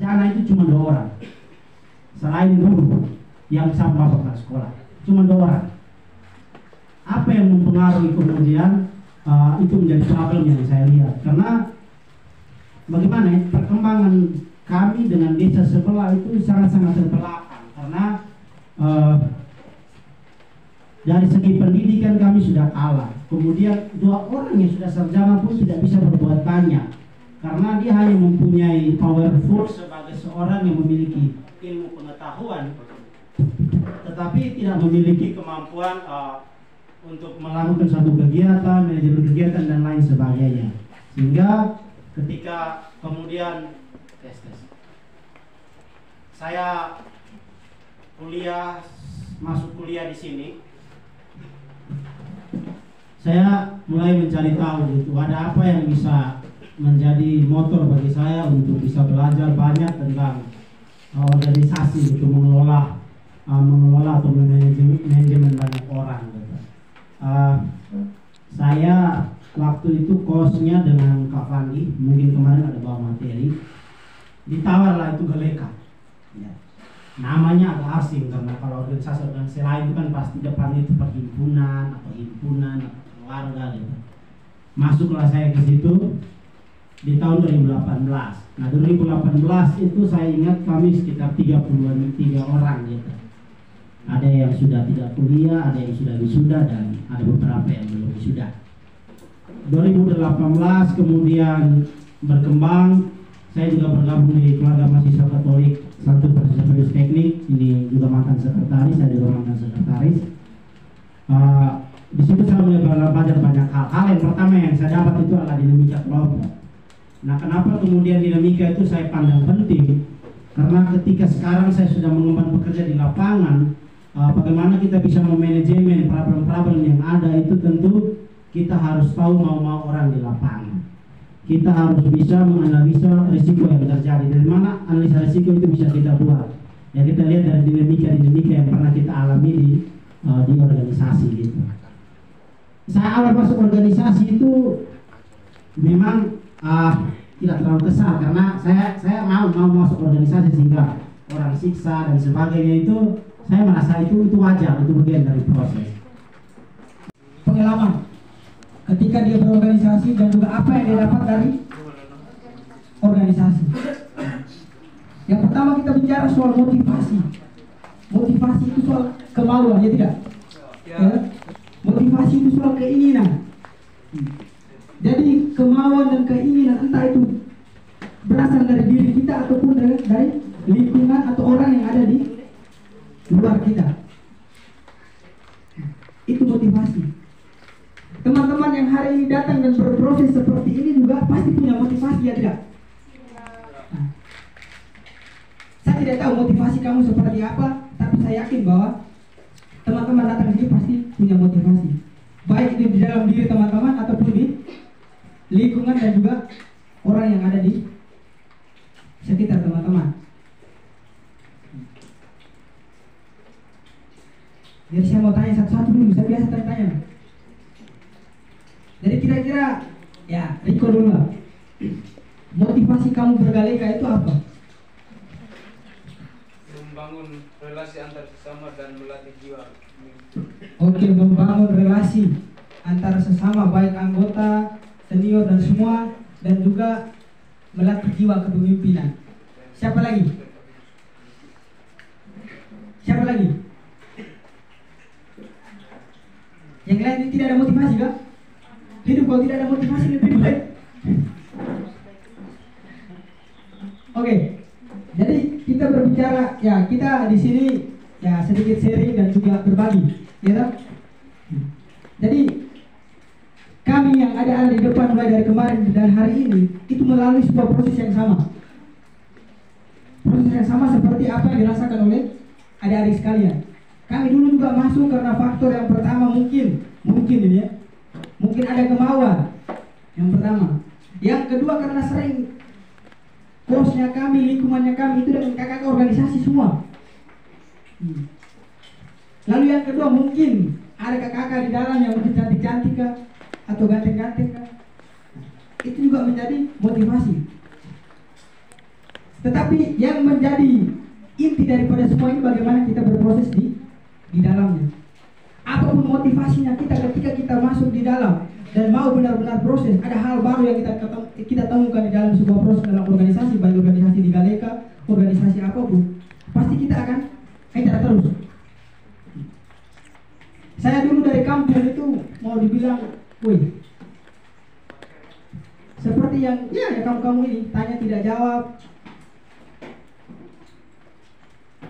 bencana itu cuma 2 orang. Selain guru yang sama bapak sekolah, cuma 2 orang. Apa yang mempengaruhi kemudian itu menjadi problem yang saya lihat? Karena bagaimana perkembangan kami dengan desa sebelah itu sangat-sangat terbelakang. Karena dari segi pendidikan kami sudah kalah. Kemudian 2 orang yang sudah sarjana pun tidak bisa berbuat banyak, karena dia hanya mempunyai powerful sebagai seorang yang memiliki ilmu pengetahuan, tetapi tidak memiliki kemampuan untuk melakukan suatu kegiatan, manajemen kegiatan dan lain sebagainya. Sehingga ketika kemudian saya masuk kuliah di sini, saya mulai mencari tahu gitu, ada apa yang bisa menjadi motor bagi saya untuk bisa belajar banyak tentang organisasi, untuk mengelola atau manajemen banyak orang gitu. Saya waktu itu kosnya dengan Kak Fandi, mungkin kemarin ada bawa materi, ditawarlah itu Galeka ya. Namanya agak asing karena kalau organisasi lain itu kan pasti depan itu perhimpunan atau himpunan atau keluarga gitu. Masuklah saya ke situ di tahun 2018. Nah 2018 itu saya ingat kami sekitar 33 orang gitu. Ada yang sudah tidak kuliah, ada yang sudah wisuda, dan ada beberapa yang belum wisuda. 2018 kemudian berkembang, saya juga bergabung di keluarga mahasiswa Katolik satu Persis Teknik, ini juga mantan sekretaris, saya juga mantan sekretaris. Di situ saya mulai belajar banyak hal. Yang pertama yang saya dapat itu adalah dinamika kelompok. Nah, kenapa kemudian dinamika itu saya pandang penting? Karena ketika sekarang saya sudah mengemban pekerja di lapangan, bagaimana kita bisa memanajemen problem-problem yang ada itu tentu kita harus tahu mau orang di lapangan. Kita harus bisa menganalisa risiko yang terjadi. Dari mana analisa risiko itu bisa kita buat? Ya kita lihat dari dinamika yang pernah kita alami di organisasi gitu. Saya awal masuk organisasi itu memang tidak terlalu kesal, karena saya mau masuk organisasi sehingga orang siksa dan sebagainya itu saya merasa itu wajar, itu bagian dari proses. Pengalaman ketika dia berorganisasi dan juga apa yang dia dapat dari organisasi. Yang pertama kita bicara soal motivasi. Motivasi itu soal kemauan, ya tidak? Ya. Motivasi itu soal keinginan. Jadi kemauan dan keinginan entah itu berasal dari diri kita ataupun dari lingkungan atau orang yang ada di luar kita. Itu motivasi. Teman-teman yang hari ini datang dan berproses seperti ini juga pasti punya motivasi, ya tidak? Nah, saya tidak tahu motivasi kamu seperti apa, tapi saya yakin bahwa teman-teman datang sini pasti punya motivasi, baik itu di dalam diri teman-teman ataupun di lingkungan dan juga orang yang ada di sekitar teman-teman. Jadi saya mau tanya satu-satu dulu, saya biasa tanya. Jadi kira-kira ya Riko dulu lah, motivasi kamu bergaleka itu apa? Membangun relasi antar sesama dan melatih jiwa. Oke, membangun relasi antar sesama baik anggota, senior dan semua, dan juga melatih jiwa kepemimpinan. Siapa lagi? Siapa lagi? Yang lain ini tidak ada motivasi kah? Hidup kalau tidak ada motivasi lebih baik. Oke, jadi kita berbicara ya, kita di sini ya sedikit sharing dan juga berbagi, ya tak? Jadi kami yang ada di depan mulai dari kemarin dan hari ini itu melalui sebuah proses yang sama. Proses yang sama seperti apa yang dirasakan oleh adik-adik sekalian. Kami dulu juga masuk karena faktor yang pertama mungkin ini ya, mungkin ada kemauan yang pertama. Yang kedua karena sering kosnya kami, lingkungannya kami itu dengan kakak organisasi semua. Lalu yang kedua mungkin ada kakak di dalam yang mungkin cantik-cantik kah, atau ganteng-ganteng kah. Itu juga menjadi motivasi. Tetapi yang menjadi inti daripada semua ini bagaimana kita berproses di dalamnya. Apapun motivasinya kita ketika kita masuk di dalam dan mau benar-benar proses, ada hal baru yang kita temukan di dalam sebuah proses dalam organisasi, baik organisasi di Galeka, organisasi apapun, pasti kita akan kejar terus. Saya dulu dari kampung itu mau dibilang, wih, seperti yang ya kamu ini tanya tidak jawab,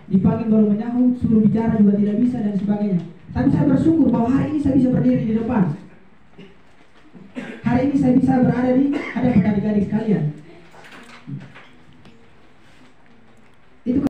dipanggil baru menyahut, suruh bicara juga tidak bisa dan sebagainya. Tapi saya bersyukur bahwa hari ini saya bisa berdiri di depan. Hari ini saya bisa berada di hadapan adik-adik sekalian. Itu